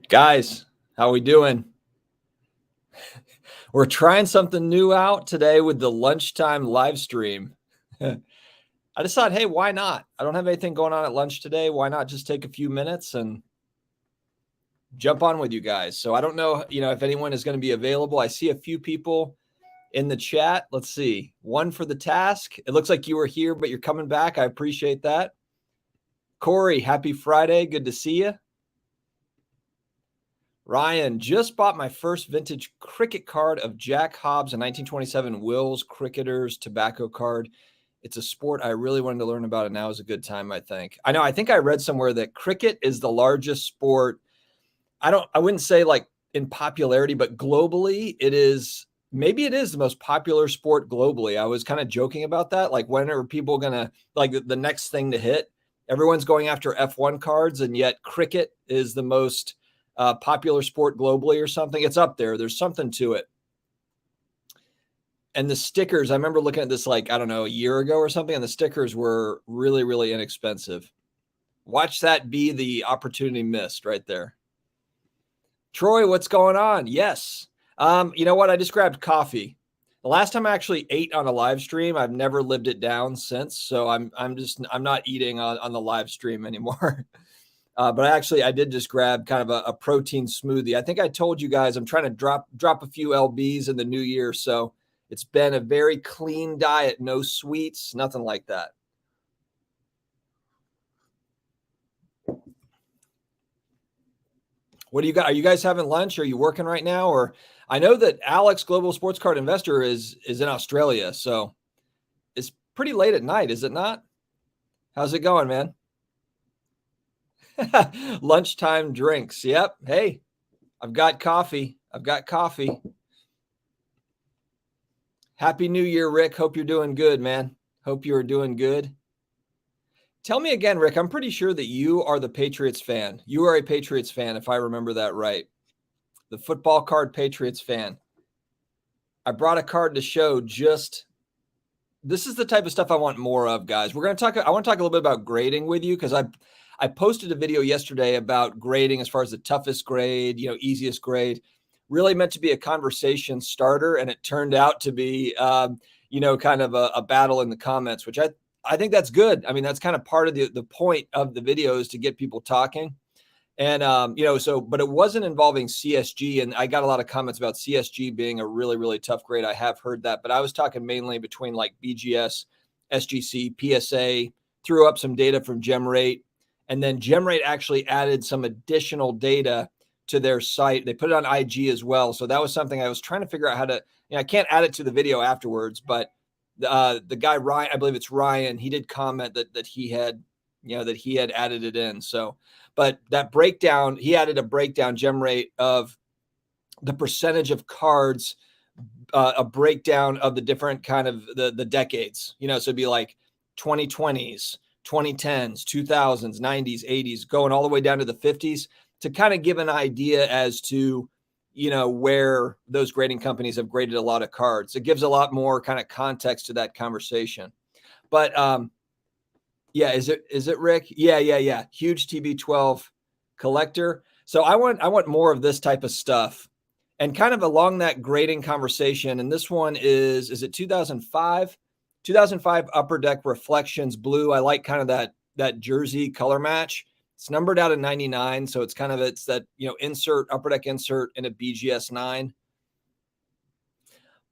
Guys, how we doing? We're trying something new out today with the lunchtime live stream. I just thought, hey, why not? I don't have anything going on at lunch today. Why not just take a few minutes and jump on with you guys? So I don't know, if anyone is going to be available. I see a few people in the chat. Let's see. One for the task. It looks like you were here, but you're coming back. I appreciate that. Corey, happy Friday. Good to see you. Ryan, just bought my first vintage cricket card of Jack Hobbs, a 1927 Wills Cricketers tobacco card. It's a sport I really wanted to learn about, and now is a good time, I think. I think I read somewhere that cricket is the largest sport. I wouldn't say like in popularity, but globally maybe it is the most popular sport globally. I was kind of joking about that. Like, when are people going to, like, the next thing to hit? Everyone's going after F1 cards, and yet cricket is the most popular sport globally or something. It's up there. There's something to it. And the stickers, I remember looking at this a year ago or something, and the stickers were really, really inexpensive. Watch that be the opportunity missed right there. Troy, what's going on? Yes. You know what? I just grabbed coffee. The last time I actually ate on a live stream, I've never lived it down since. So I'm not eating on the live stream anymore. But I did just grab kind of a protein smoothie. I think I told you guys I'm trying to drop a few LBs in the new year. So it's been a very clean diet, no sweets, nothing like that. What do you got? Are you guys having lunch? Are you working right now? Or I know that Alex, Global Sports Card Investor, is in Australia. So it's pretty late at night, is it not? How's it going, man? Lunchtime drinks. Yep. Hey, I've got coffee. Happy New Year, Rick. Hope you're doing good, man. Hope you are doing good. Tell me again, Rick, I'm pretty sure that you are the Patriots fan. You are a Patriots fan, if I remember that right. The football card Patriots fan. I brought a card to show this is the type of stuff I want more of, guys. I want to talk a little bit about grading with you, because I posted a video yesterday about grading as far as the toughest grade, easiest grade. Really meant to be a conversation starter, and it turned out to be, kind of a battle in the comments, which I think that's good. I mean, that's kind of part of the point of the video, is to get people talking. And, but it wasn't involving CSG, and I got a lot of comments about CSG being a really, really tough grade. I have heard that, but I was talking mainly between like BGS, SGC, PSA, threw up some data from GemRate, and then GemRate actually added some additional data to their site. They put it on IG as well. So that was something I was trying to figure out how to, I can't add it to the video afterwards, but the guy, Ryan, I believe it's Ryan, he did comment that he had, that he had added it in. So, but that breakdown, he added a breakdown, GemRate, of the percentage of cards, a breakdown of the different kind of the decades, so it'd be like 2020s, 2010s, 2000s, 90s, 80s, going all the way down to the 50s, to kind of give an idea as to, where those grading companies have graded a lot of cards. It gives a lot more kind of context to that conversation. But yeah, is it Rick? Yeah. Huge TB12 collector. So I want more of this type of stuff, and kind of along that grading conversation. And this one is it 2005? 2005 Upper Deck Reflections Blue. I like kind of that jersey color match. It's numbered out of 99, so it's that insert, Upper Deck insert in a BGS 9.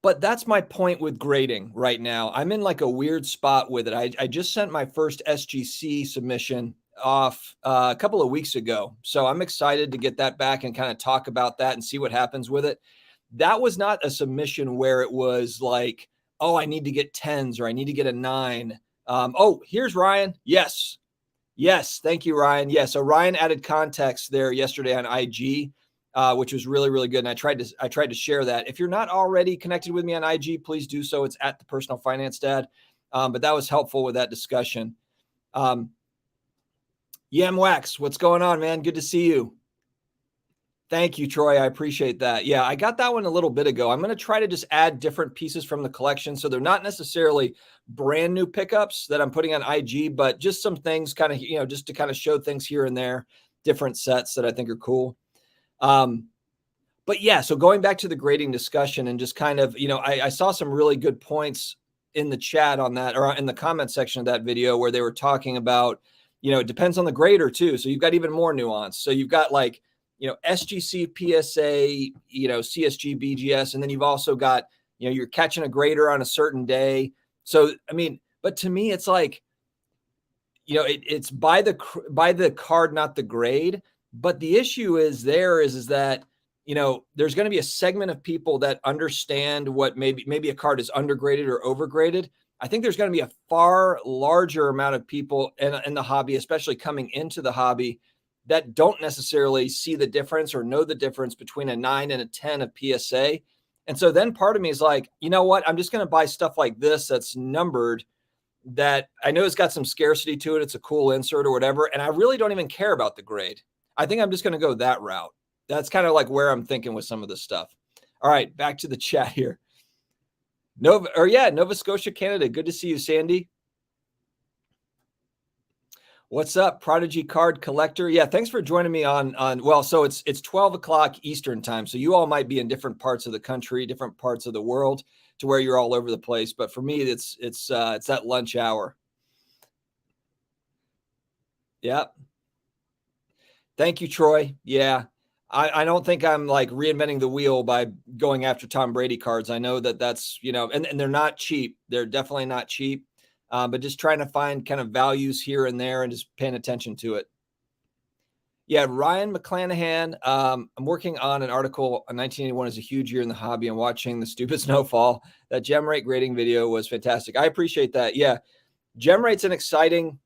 But that's my point with grading right now. I'm in like a weird spot with it. I just sent my first SGC submission off a couple of weeks ago, so I'm excited to get that back and kind of talk about that and see what happens with it. That was not a submission where it was like, oh, I need to get 10s or I need to get a 9. Oh, here's Ryan. Yes. Thank you, Ryan. Yeah. So Ryan added context there yesterday on IG, which was really, really good. And I tried to share that. If you're not already connected with me on IG, please do so. It's at thepersonalfinancedad. But that was helpful with that discussion. Yamwax, what's going on, man? Good to see you. Thank you, Troy. I appreciate that. Yeah, I got that one a little bit ago. I'm going to try to just add different pieces from the collection. So they're not necessarily brand new pickups that I'm putting on IG, but just some things kind of, just to kind of show things here and there, different sets that I think are cool. But yeah, so going back to the grading discussion and just kind of, I saw some really good points in the chat on that, or in the comment section of that video, where they were talking about, it depends on the grader too. So you've got even more nuance. So you've got like, SGC, PSA, CSG, BGS, and then you've also got, you're catching a grader on a certain day. So, I mean, but to me, it's like, it's by the card, not the grade. But the issue is that, there's going to be a segment of people that understand what maybe a card is undergraded or overgraded. I think there's going to be a far larger amount of people in the hobby, especially coming into the hobby, that don't necessarily see the difference or know the difference between a 9 and a 10 of PSA. And so then part of me is like, you know what? I'm just going to buy stuff like this that's numbered, that I know it's got some scarcity to it. It's a cool insert or whatever. And I really don't even care about the grade. I think I'm just going to go that route. That's kind of like where I'm thinking with some of this stuff. All right, back to the chat here. Nova Scotia, Canada. Good to see you, Sandy. What's up, Prodigy Card Collector? Yeah, thanks for joining me on well, so it's 12 o'clock Eastern time. So you all might be in different parts of the country, different parts of the world, to where you're all over the place. But for me, it's that lunch hour. Yeah. Thank you, Troy. Yeah. I don't think I'm like reinventing the wheel by going after Tom Brady cards. I know that's, and they're not cheap. They're definitely not cheap. But just trying to find kind of values here and there and just paying attention to it. Yeah, Ryan McClanahan. I'm working on an article on 1981 is a huge year in the hobby, and watching the stupid snowfall. That gem rate grading video was fantastic. I appreciate that. Yeah, gem rate's an exciting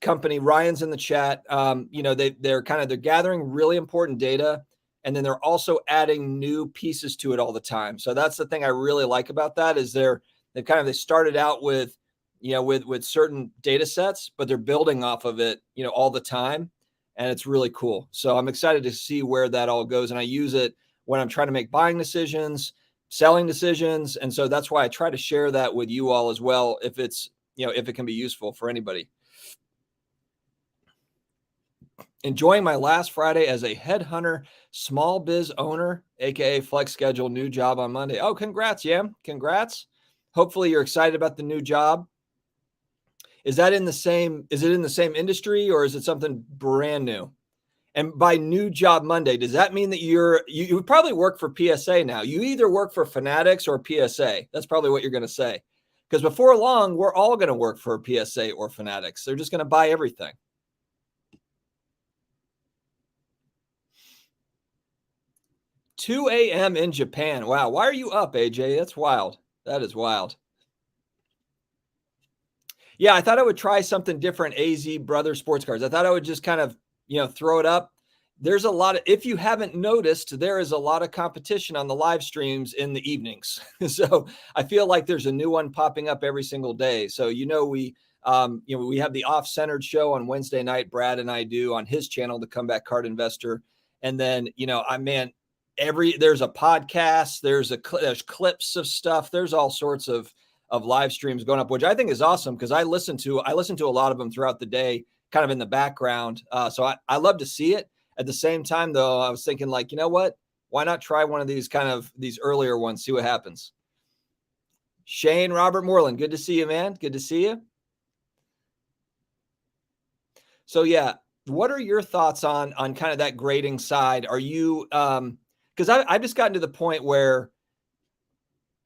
company. Ryan's in the chat. They're gathering really important data, and then they're also adding new pieces to it all the time. So that's the thing I really like about that, is they started out with, with certain data sets, but they're building off of it, all the time. And it's really cool. So I'm excited to see where that all goes. And I use it when I'm trying to make buying decisions, selling decisions. And so that's why I try to share that with you all as well, if it's, if it can be useful for anybody. Enjoying my last Friday as a headhunter, small biz owner, aka flex schedule, new job on Monday. Oh, congrats, Yam. Congrats. Hopefully you're excited about the new job. Is it in the same industry, or is it something brand new? And by new job Monday, does that mean that you probably work for PSA now? You either work for Fanatics or PSA. That's probably what you're going to say. Because before long, we're all going to work for PSA or Fanatics. They're just going to buy everything. 2 a.m. in Japan. Wow. Why are you up, AJ? That's wild. That is wild. Yeah, I thought I would try something different. AZ Brother Sports Cards. I thought I would just kind of, throw it up. There's a lot of, if you haven't noticed, there is a lot of competition on the live streams in the evenings. So I feel like there's a new one popping up every single day. So, we have the Off-Centered show on Wednesday night. Brad and I do on his channel, The Comeback Card Investor. And then, there's a podcast, there's clips of stuff. There's all sorts of live streams going up, which I think is awesome, because I listen to a lot of them throughout the day, kind of in the background. So I love to see it. At the same time, though, I was thinking, like, you know what? Why not try one of these these earlier ones, see what happens. Shane Robert Moreland, good to see you, man. Good to see you. So yeah, what are your thoughts on kind of that grading side? Are you because I've just gotten to the point where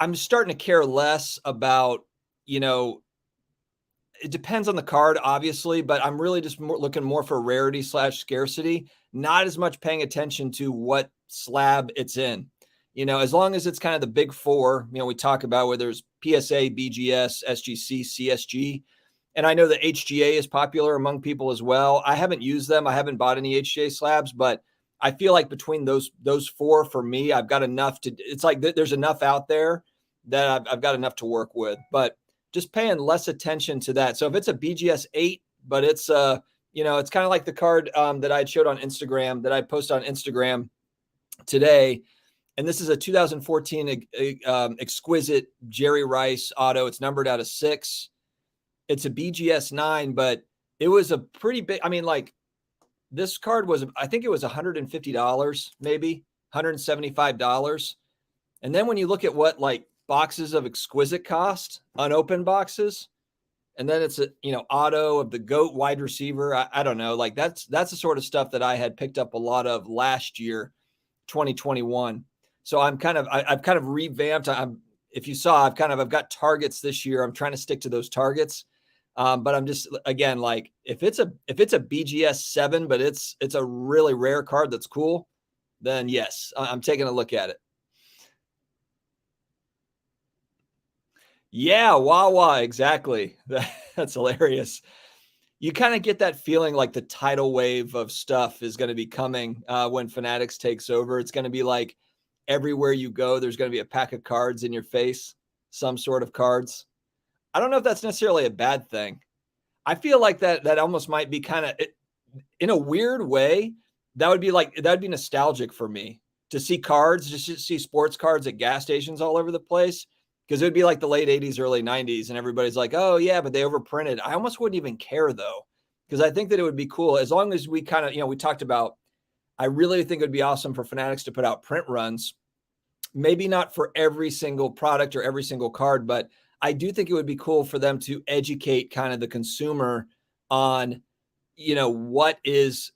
I'm starting to care less about, it depends on the card, obviously, but I'm really just looking more for rarity / scarcity, not as much paying attention to what slab it's in. As long as it's kind of the big four, we talk about, whether it's PSA, BGS, SGC, CSG. And I know that HGA is popular among people as well. I haven't used them. I haven't bought any HGA slabs, but I feel like between those four, for me, I've got enough it's like there's enough out there that I've got enough to work with. But just paying less attention to that. So if it's a BGS 8, but it's it's kind of like the card that I showed on Instagram, that I posted on Instagram today. And this is a 2014 exquisite Jerry Rice auto. It's numbered out of 6. It's a BGS 9, but it was a pretty big, this card was, I think it was $150, maybe $175. And then when you look at what like boxes of Exquisite cost, unopened boxes, and then it's a, auto of the GOAT wide receiver. I don't know. Like that's the sort of stuff that I had picked up a lot of last year, 2021. So I've kind of revamped. If you saw, I've got targets this year. I'm trying to stick to those targets. But I'm just, again, like if it's a BGS 7, but it's a really rare card that's cool, then yes, I'm taking a look at it. Yeah, Wawa, exactly. That's hilarious. You kind of get that feeling like the tidal wave of stuff is going to be coming when Fanatics takes over. It's going to be like everywhere you go, there's going to be a pack of cards in your face, some sort of cards. I don't know if that's necessarily a bad thing. I feel like that almost might be kind of, in a weird way, that would be nostalgic for me to see cards, just to see sports cards at gas stations all over the place. Because it would be like the late 80s, early 90s, and everybody's like, oh, yeah, but they overprinted. I almost wouldn't even care, though, because I think that it would be cool as long as we kind of, we talked about, I really think it would be awesome for Fanatics to put out print runs, maybe not for every single product or every single card, but I do think it would be cool for them to educate kind of the consumer on, what is,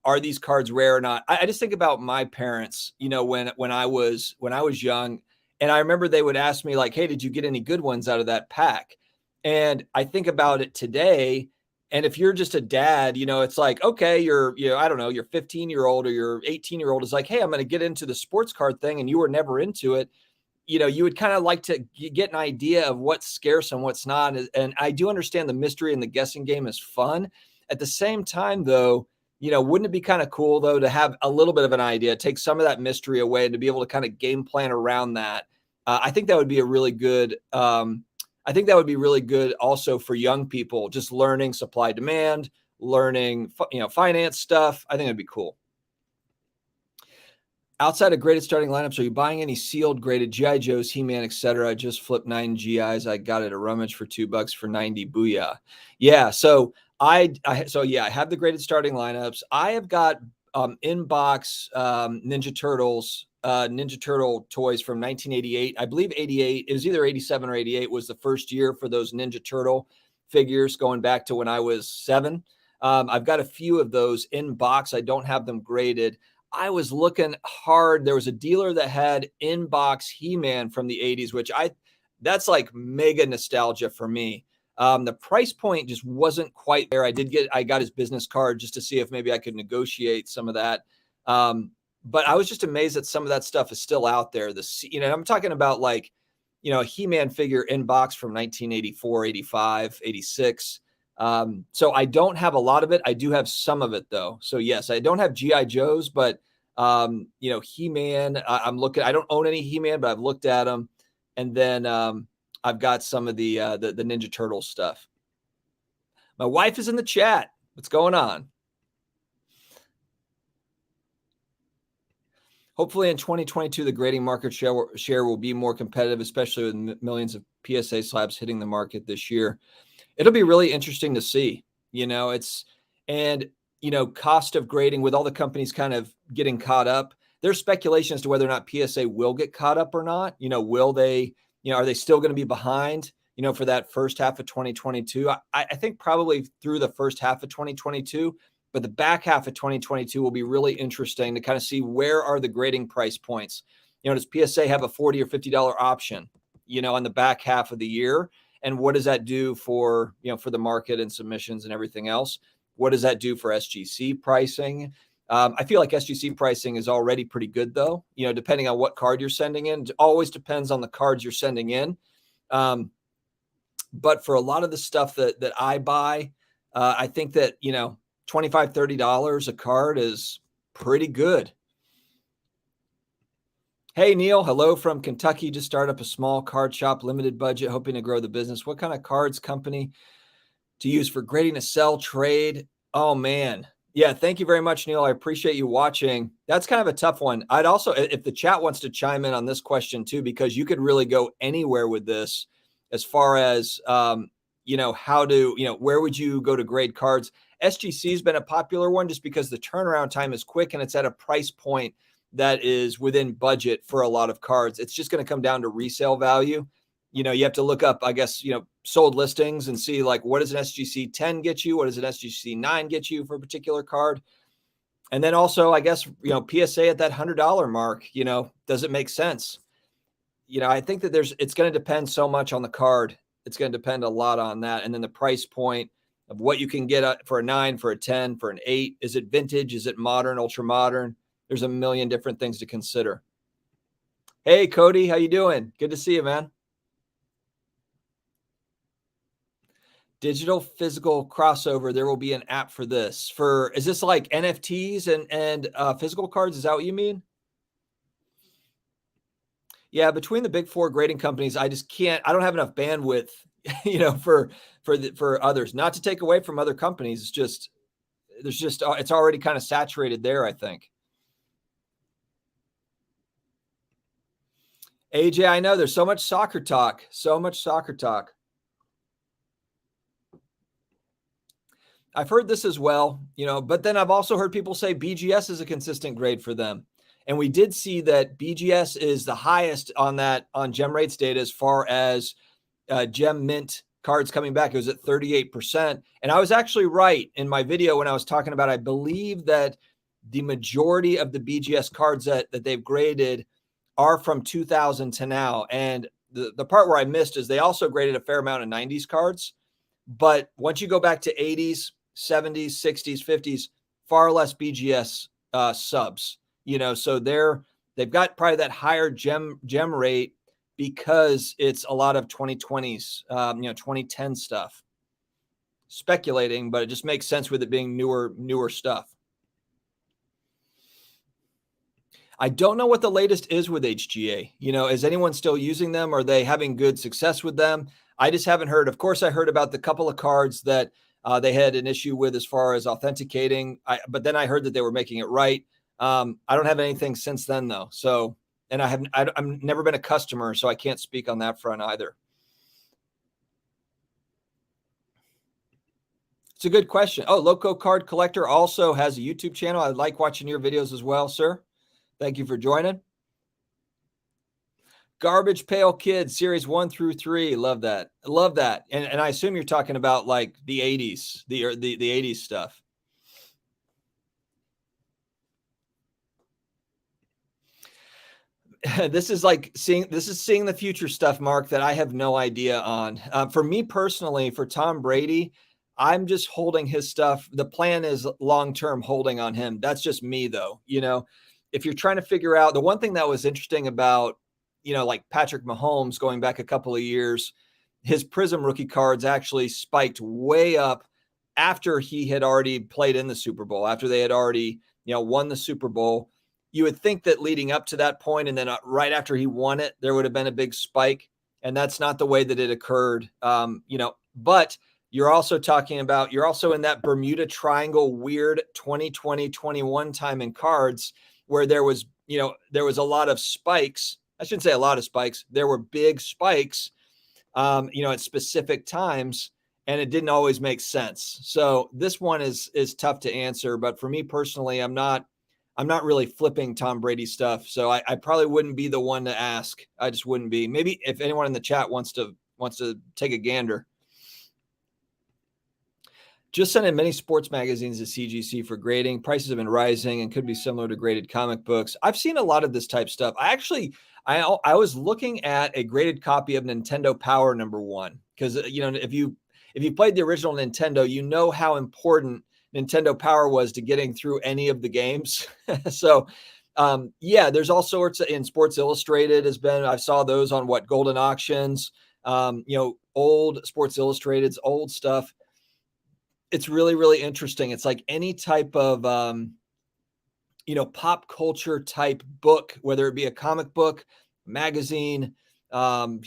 are these cards rare or not? I just think about my parents, when I was young. And I remember they would ask me like, hey, did you get any good ones out of that pack? And I think about it today. And if you're just a dad, it's like, okay, I don't know, your 15-year-old or your 18-year-old is like, hey, I'm going to get into the sports card thing. And you were never into it. You would kind of like to get an idea of what's scarce and what's not. And I do understand the mystery and the guessing game is fun. At the same time, though, wouldn't it be kind of cool, though, to have a little bit of an idea, take some of that mystery away and to be able to kind of game plan around that? I think that would be a really good, I think that would be really good also for young people, just learning supply demand, learning, finance stuff. I think it'd be cool. Outside of graded starting lineups, are you buying any sealed graded G.I. Joes, He-Man, etc.? I just flipped 9 GIs. I got it at a rummage for $2 for 90. Booyah. Yeah. So I have the graded starting lineups. I have got in-box Ninja Turtles, Ninja Turtle toys from 1988. I believe 88. It was either 87 or 88 was the first year for those Ninja Turtle figures going back to when I was 7. I've got a few of those in box. I don't have them graded. I was looking hard. There was a dealer that had in-box He-Man from the 80s, which that's like mega nostalgia for me. The price point just wasn't quite there. I got his business card just to see if maybe I could negotiate some of that. But I was just amazed that some of that stuff is still out there. I'm talking about like, a He-Man figure in box from 1984, 85, 86. So I don't have a lot of it. I do have some of it though. So yes, I don't have G.I. Joes, but He-Man, I don't own any He-Man, but I've looked at them. And then I've got some of the Ninja Turtle stuff. My wife is in the chat. What's going on? Hopefully in 2022, the grading market share will be more competitive, especially with millions of PSA slabs hitting the market this year. It'll be really interesting to see, cost of grading with all the companies kind of getting caught up. There's speculation as to whether or not PSA will get caught up or not. Will they, are they still going to be behind, for that first half of 2022? I think probably through the first half of 2022, but the back half of 2022 will be really interesting to kind of see where are the grading price points. Does PSA have a $40 or $50 option, on the back half of the year? And what does that do for, for the market and submissions and everything else? What does that do for SGC pricing? I feel like SGC pricing is already pretty good though, depending on what card you're sending in. It always depends on the cards you're sending in. But for a lot of the stuff that I buy, I think that, $25, $30 a card is pretty good. Hey, Neil, hello from Kentucky. Just started up a small card shop, limited budget, hoping to grow the business. What kind of cards company to use for grading, to sell, trade? Oh, man. Yeah, thank you very much, Neil. I appreciate you watching. That's kind of a tough one. I'd also, if the chat wants to chime in on this question too, because you could really go anywhere with this as far as, how to, where would you go to grade cards? SGC has been a popular one just because the turnaround time is quick and it's at a price point that is within budget for a lot of cards. It's just going to come down to resale value. You have to look up, I guess, sold listings and see like, what does an SGC 10 get you? What does an SGC 9 get you for a particular card? And then also, I guess, PSA at that $100 mark, does it make sense? I think that it's going to depend so much on the card. It's going to depend a lot on that. And then the price point of what you can get for a 9, for a 10, for an 8. Is it vintage? Is it modern, ultra modern? There's a million different things to consider. Hey, Cody, how you doing? Good to see you, man. Digital physical crossover. There will be an app for this. Is this like NFTs and physical cards? Is that what you mean? Yeah, between the big four grading companies, I just can't. I don't have enough bandwidth, for others. Not to take away from other companies. It's already kind of saturated there, I think. AJ, I know there's so much soccer talk. I've heard this as well, but then I've also heard people say BGS is a consistent grade for them. And we did see that BGS is the highest on gem rates data as far as gem mint cards coming back. It was at 38%. And I was actually right in my video when I was talking about, I believe that the majority of the BGS cards that they've graded are from 2000 to now. And the part where I missed is they also graded a fair amount of 90s cards. But once you go back to 80s, 70s, 60s, 50s, far less BGS subs. So they've got probably that higher gem rate because it's a lot of 2020s, 2010 stuff. Speculating, but it just makes sense with it being newer stuff. I don't know what the latest is with HGA. Is anyone still using them? Are they having good success with them? I just haven't heard. Of course, I heard about the couple of cards that they had an issue with as far as authenticating. But then I heard that they were making it right. I don't have anything since then, though. So, and I've never been a customer, so I can't speak on that front either. It's a good question. Oh, Loco Card Collector also has a YouTube channel. I like watching your videos as well, sir. Thank you for joining. Garbage Pail Kids, series 1 through 3. Love that. And I assume you're talking about like the 80s, the 80s stuff. This is seeing the future stuff, Mark, that I have no idea on. For me personally, for Tom Brady, I'm just holding his stuff. The plan is long-term holding on him. That's just me, though. If you're trying to figure out, the one thing that was interesting about, like Patrick Mahomes going back a couple of years, his Prism rookie cards actually spiked way up after he had already played in the Super Bowl, after they had already, won the Super Bowl. You would think that leading up to that point and then right after he won it, there would have been a big spike. And that's not the way that it occurred. But you're also in that Bermuda Triangle weird 2020-21 time in cards where there was a lot of spikes. I shouldn't say a lot of spikes. There were big spikes, at specific times, and it didn't always make sense. So this one is tough to answer. But for me personally, I'm not really flipping Tom Brady stuff. So I probably wouldn't be the one to ask. I just wouldn't be. Maybe if anyone in the chat wants to take a gander. Just sent in many sports magazines to CGC for grading. Prices have been rising and could be similar to graded comic books. I've seen a lot of this type stuff. I was looking at a graded copy of Nintendo Power #1 because if you played the original Nintendo, you know how important Nintendo Power was to getting through any of the games. So there's all sorts in Sports Illustrated I saw those on Golden Auctions, old Sports Illustrated's old stuff. It's really, really interesting. It's like any type of, pop culture type book, whether it be a comic book, magazine. I'm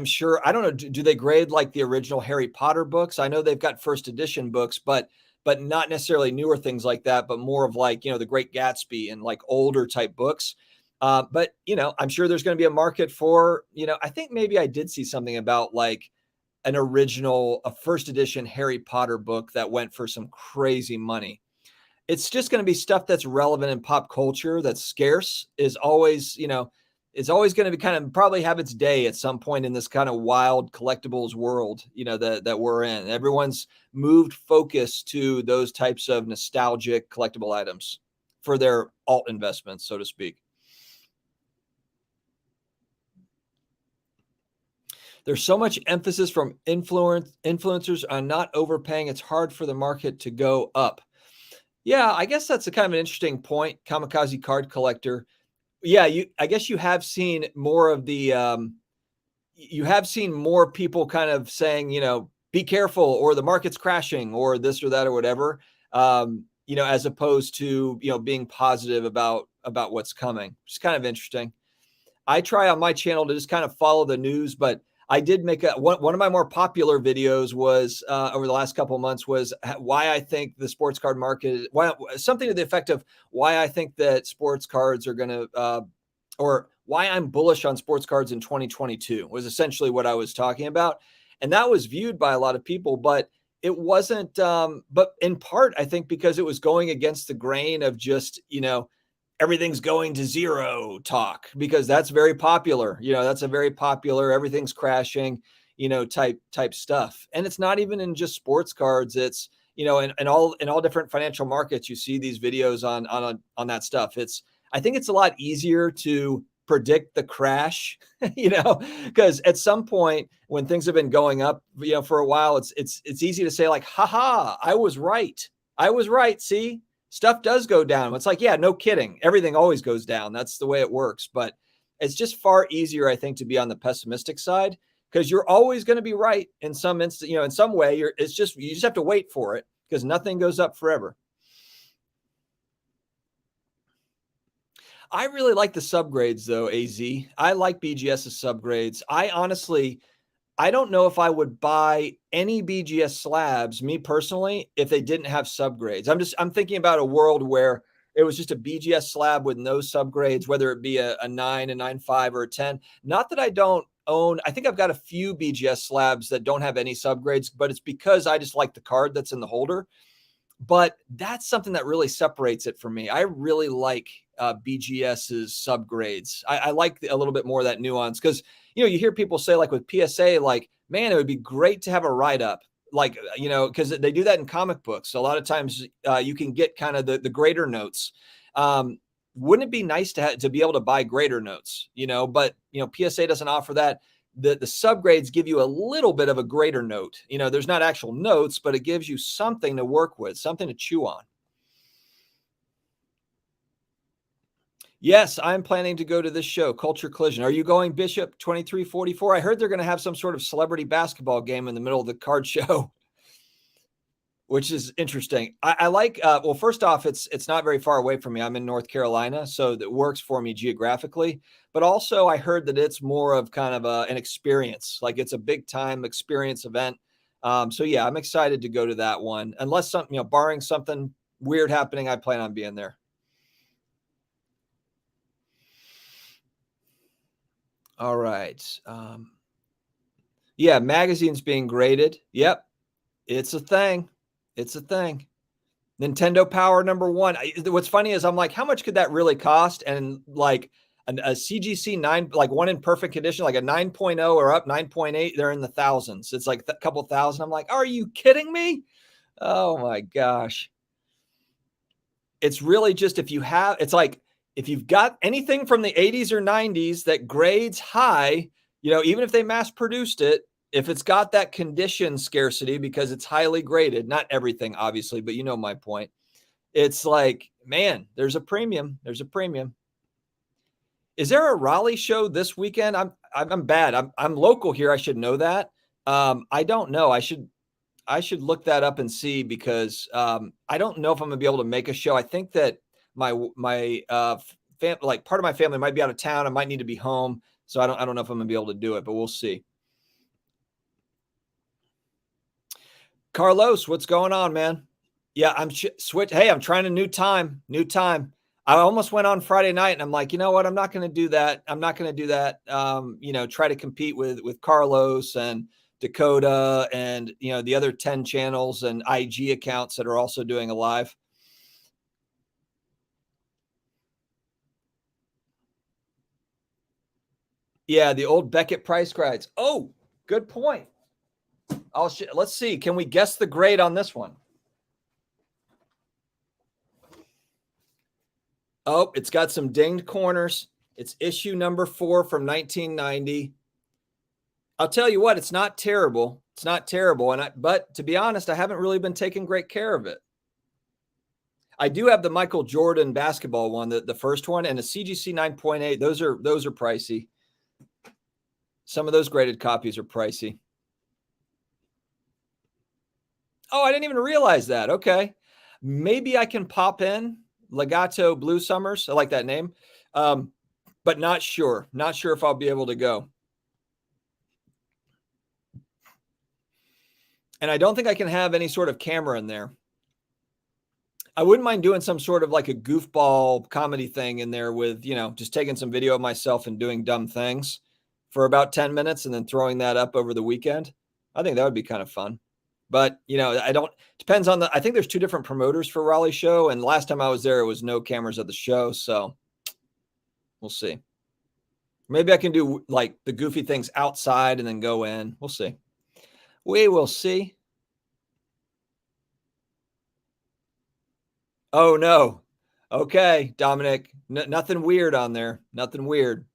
sure, I don't know, do they grade like the original Harry Potter books? I know they've got first edition books, but not necessarily newer things like that, but more of like, The Great Gatsby and like older type books. But I'm sure there's going to be a market for, I think maybe I did see something about like an original, a first edition Harry Potter book that went for some crazy money. It's just going to be stuff that's relevant in pop culture, that's scarce, is always, it's always going to be kind of probably have its day at some point in this kind of wild collectibles world, that we're in. Everyone's moved focus to those types of nostalgic collectible items for their alt investments, so to speak. There's so much emphasis from influencers on not overpaying. It's hard for the market to go up. Yeah, I guess that's a kind of an interesting point, Kamikaze Card Collector. Yeah, I guess you have seen more of the you have seen more people kind of saying, be careful, or the market's crashing, or this or that or whatever. As opposed to, being positive about what's coming. It's kind of interesting. I try on my channel to just kind of follow the news, but I did make one of my more popular videos was over the last couple of months was why I think the sports card market, something to the effect of why I think that sports cards are going to, or why I'm bullish on sports cards in 2022 was essentially what I was talking about. And that was viewed by a lot of people, but it wasn't, but in part, I think because it was going against the grain of just, everything's going to zero talk, because that's very popular. That's a very popular, everything's crashing, type stuff. And it's not even in just sports cards. It's, in all different financial markets, you see these videos on that stuff. I think it's a lot easier to predict the crash, because at some point when things have been going up, for a while, it's easy to say like, haha, I was right. See, stuff does go down. It's like, yeah, no kidding. Everything always goes down. That's the way it works. But it's just far easier, I think, to be on the pessimistic side, because you're always going to be right in some instant, in some way. You just have to wait for it, because nothing goes up forever. I really like the subgrades though, AZ. I like BGS's subgrades. I don't know if I would buy any BGS slabs, me personally, if they didn't have subgrades. I'm thinking about a world where it was just a BGS slab with no subgrades, whether it be a 9, a 9.5, or a 10. Not that I don't own. I think I've got a few BGS slabs that don't have any subgrades, but it's because I just like the card that's in the holder. But that's something that really separates it for me. I really like BGS's subgrades. I like a little bit more of that nuance, because you hear people say, like with PSA, like, man, it would be great to have a write-up, like, because they do that in comic books. So a lot of times you can get kind of the greater notes. Wouldn't it be nice to be able to buy greater notes, but PSA doesn't offer that. The subgrades give you a little bit of a greater note. There's not actual notes, but it gives you something to work with, something to chew on. Yes, I'm planning to go to this show, Culture Collision. Are you going, Bishop 2344? I heard they're going to have some sort of celebrity basketball game in the middle of the card show, which is interesting. I like, well, first off, it's not very far away from me. I'm in North Carolina, so that works for me geographically. But also I heard that it's more of kind of an experience, like it's a big time experience event. So yeah, I'm excited to go to that one, unless something, barring something weird happening, I plan on being there. All right. Yeah, magazines being graded. Yep. It's a thing. It's a thing. Nintendo Power #1. What's funny is I'm like, how much could that really cost? And like a CGC 9, like one in perfect condition, like a 9.0 or up 9.8, they're in the thousands. It's like a couple thousand. I'm like, are you kidding me? Oh my gosh. It's really just it's like if you've got anything from the 80s or 90s that grades high, even if they mass produced it, if it's got that condition scarcity because it's highly graded, not everything obviously, but my point. It's like, man, there's a premium. There's a premium. Is there a Raleigh show this weekend? I'm bad. I'm local here. I should know that. I don't know. I should look that up and see, because I don't know if I'm gonna be able to make a show. I think that my like part of my family might be out of town. I might need to be home, so I don't know if I'm gonna be able to do it, but we'll see. Carlos, what's going on, man? Yeah, I'm switch. Hey, I'm trying a new time. I almost went on Friday night, and I'm like, you know what? I'm not going to do that. Try to compete with Carlos and Dakota and, the other 10 channels and IG accounts that are also doing a live. Yeah, the old Beckett price guides. Oh, good point. Let's see. Can we guess the grade on this one? Oh, it's got some dinged corners. It's issue number 4 from 1990. I'll tell you what, it's not terrible. It's not terrible. But to be honest, I haven't really been taking great care of it. I do have the Michael Jordan basketball one, the first one, and a CGC 9.8. Those are pricey. Some of those graded copies are pricey. Oh, I didn't even realize that. Okay. Maybe I can pop in Legato Blue Summers. I like that name. But not sure. Not sure if I'll be able to go. And I don't think I can have any sort of camera in there. I wouldn't mind doing some sort of like a goofball comedy thing in there with, just taking some video of myself and doing dumb things for about 10 minutes and then throwing that up over the weekend. I think that would be kind of fun. But, depends on I think there's 2 different promoters for Raleigh show. And last time I was there, it was no cameras at the show. So we'll see. Maybe I can do like the goofy things outside and then go in. We'll see. We will see. Oh, no. Okay, Dominic. Nothing weird on there. Nothing weird.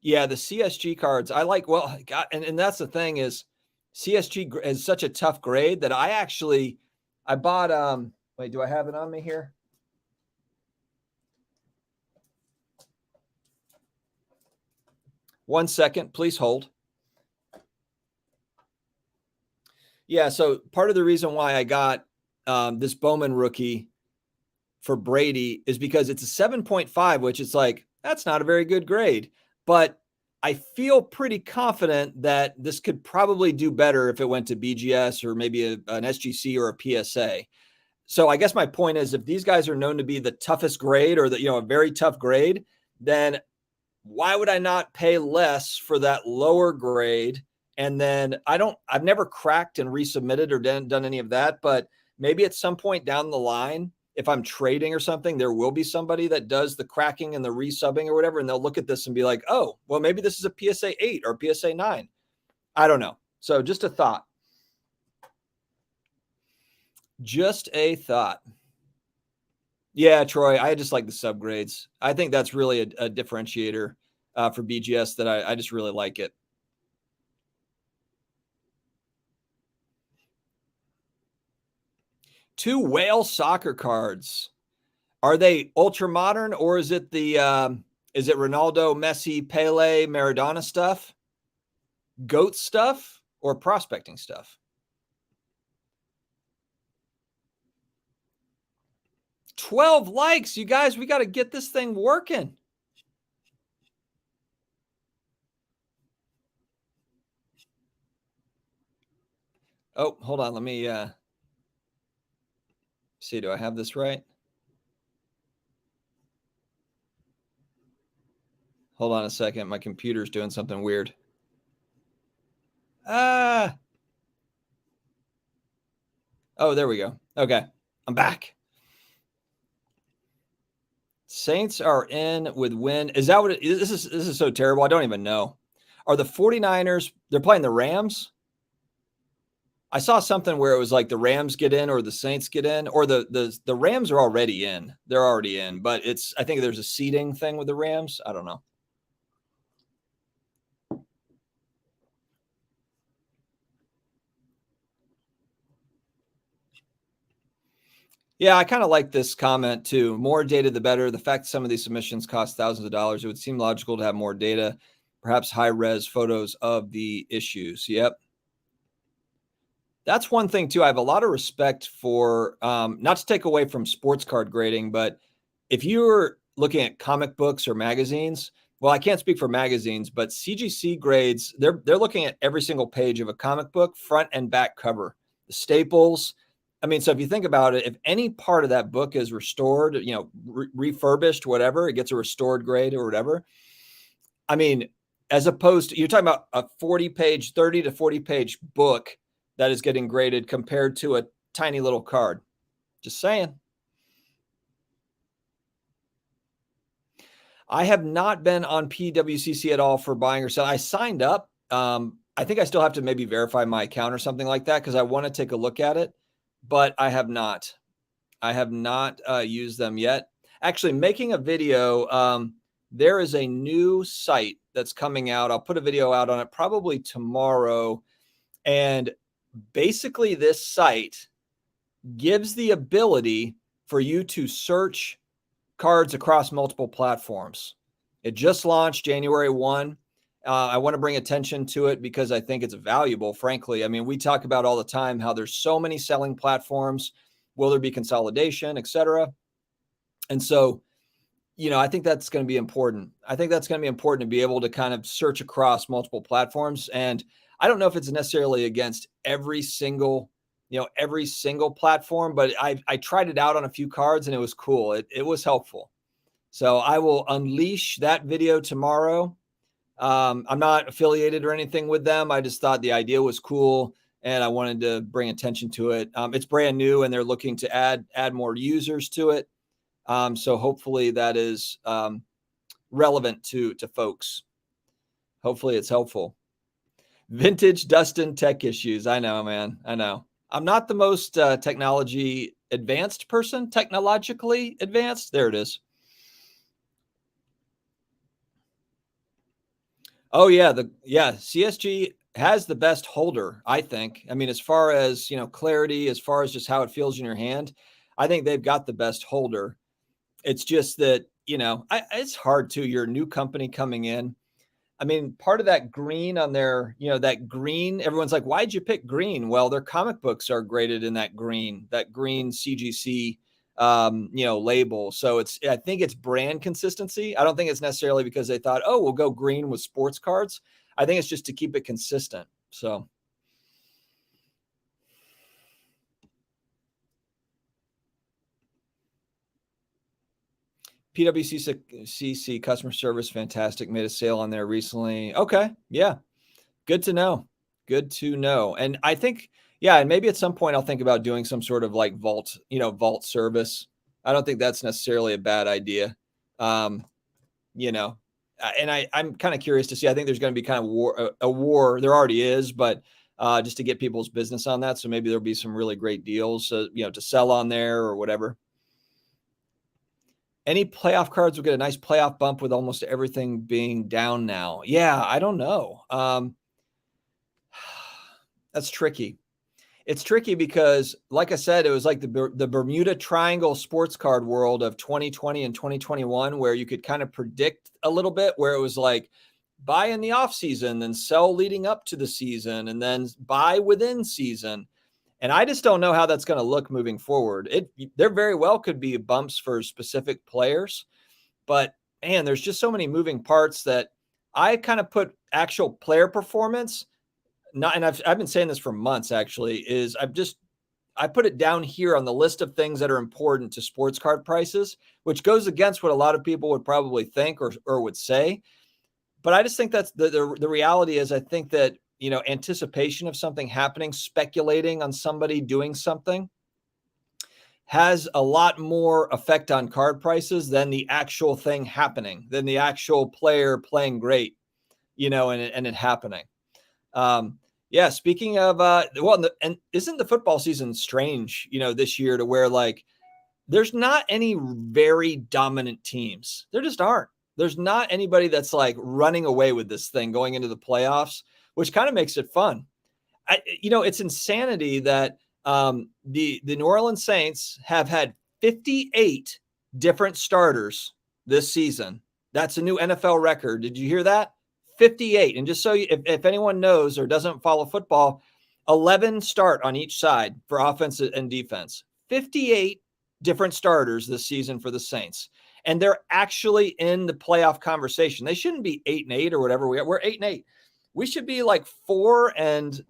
Yeah, the CSG cards. I like, well, God, and that's the thing is CSG is such a tough grade that I bought, wait, do I have it on me here? One second, please hold. Yeah, so part of the reason why I got this Bowman rookie for Brady is because it's a 7.5, which is like, that's not a very good grade. But I feel pretty confident that this could probably do better if it went to BGS or maybe an SGC or a PSA. So I guess my point is if these guys are known to be the toughest grade or a very tough grade, then why would I not pay less for that lower grade? And then I've never cracked and resubmitted or done any of that, but maybe at some point down the line, if I'm trading or something, there will be somebody that does the cracking and the resubbing or whatever, and they'll look at this and be like, oh, well, maybe this is a PSA 8 or PSA 9. I don't know. So just a thought. Just a thought. Yeah, Troy, I just like the subgrades. I think that's really a differentiator for BGS that I just really like it. 2 whale soccer cards. Are they ultra modern or is it is it Ronaldo, Messi, Pele, Maradona stuff? GOAT stuff or prospecting stuff? 12 likes. You guys, we got to get this thing working. Oh, hold on. Let me see. Do I have this right? Hold on a second. My computer's doing something weird. Oh, there we go. Okay. I'm back. Saints are in with win. Is that what it is? This is so terrible. I don't even know. Are the 49ers, they're playing the Rams? I saw something where it was like the Rams get in or the Saints get in, or the Rams are already in. They're already in, but I think there's a seeding thing with the Rams. I don't know. Yeah, I kind of like this comment too. More data, the better. The fact some of these submissions cost thousands of dollars, it would seem logical to have more data, perhaps high-res photos of the issues. Yep. That's one thing too. I have a lot of respect for, not to take away from sports card grading, but if you're looking at comic books or magazines, well, I can't speak for magazines, but CGC grades, they're looking at every single page of a comic book, front and back cover, the staples. I mean, so if you think about it, if any part of that book is restored, refurbished, whatever, it gets a restored grade or whatever. I mean, as opposed to, you're talking about a 40-page, 30 to 40-page book that is getting graded compared to a tiny little card. Just saying. I have not been on PWCC at all for buying or selling. I signed up. I think I still have to maybe verify my account or something like that because I want to take a look at it, but I have not. I have not used them yet. Actually, making a video, there is a new site that's coming out. I'll put a video out on it probably tomorrow. And basically, this site gives the ability for you to search cards across multiple platforms. It just launched January 1. I want to bring attention to it because I think it's valuable, frankly. I mean, we talk about all the time how there's so many selling platforms. Will there be consolidation, et cetera? And so, I think that's going to be important. I think that's going to be important to be able to kind of search across multiple platforms. And I don't know if it's necessarily against every single platform, but I tried it out on a few cards and it was cool. It was helpful. So I will unleash that video tomorrow. I'm not affiliated or anything with them. I just thought the idea was cool and I wanted to bring attention to it. It's brand new and they're looking to add more users to it. So hopefully that is relevant to folks. Hopefully it's helpful. Vintage Dustin tech issues. I know, man. I know. I'm not the most technologically advanced person. Technologically advanced. There it is. Oh yeah, CSG has the best holder, I think. I mean, as far as, clarity, as far as just how it feels in your hand, I think they've got the best holder. It's just that, it's hard too. You're a new company coming in. I mean, part of that green on their, that green, everyone's like, why'd you pick green? Well, their comic books are graded in that green CGC, label. So I think it's brand consistency. I don't think it's necessarily because they thought, oh, we'll go green with sports cards. I think it's just to keep it consistent. So. PWCC customer service, fantastic. Made a sale on there recently. Okay. Yeah. Good to know. Good to know. And I think, and maybe at some point I'll think about doing some sort of like vault service. I don't think that's necessarily a bad idea. And I'm kind of curious to see, I think there's going to be kind of a war. There already is, but just to get people's business on that. So maybe there'll be some really great deals, to sell on there or whatever. Any playoff cards will get a nice playoff bump with almost everything being down now. Yeah, I don't know. That's tricky. It's tricky because, like I said, it was like the Bermuda Triangle sports card world of 2020 and 2021, where you could kind of predict a little bit, where it was like buy in the off season, then sell leading up to the season, and then buy within season. And I just don't know how that's going to look moving forward. There very well could be bumps for specific players, but man, there's just so many moving parts that I kind of put actual player performance. And I've been saying this for months actually, is I put it down here on the list of things that are important to sports card prices, which goes against what a lot of people would probably think or would say. But I just think that's the reality is I think that, anticipation of something happening, speculating on somebody doing something has a lot more effect on card prices than the actual thing happening, than the actual player playing great, and it happening. Speaking of, and isn't the football season strange, this year to where like there's not any very dominant teams. There just aren't. There's not anybody that's like running away with this thing going into the playoffs, which kind of makes it fun. It's insanity that the New Orleans Saints have had 58 different starters this season. That's a new NFL record. Did you hear that? 58. And just so if anyone knows or doesn't follow football, 11 start on each side for offense and defense. 58 different starters this season for the Saints. And they're actually in the playoff conversation. They shouldn't be 8-8 or whatever we are. We're 8-8. We should be like 4-12.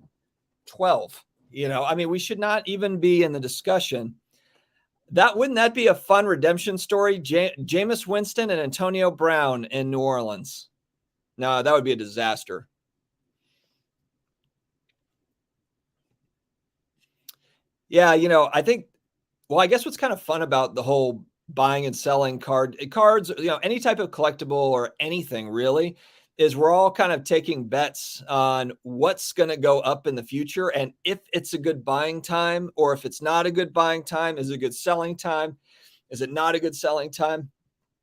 We should not even be in the discussion. Wouldn't that be a fun redemption story? Jameis Winston and Antonio Brown in New Orleans. No, that would be a disaster. Yeah, I think, well, I guess what's kind of fun about the whole buying and selling cards, any type of collectible or anything really, is we're all kind of taking bets on what's going to go up in the future, and if it's a good buying time or if it's not a good buying time. Is it a good selling time? Is it not a good selling time?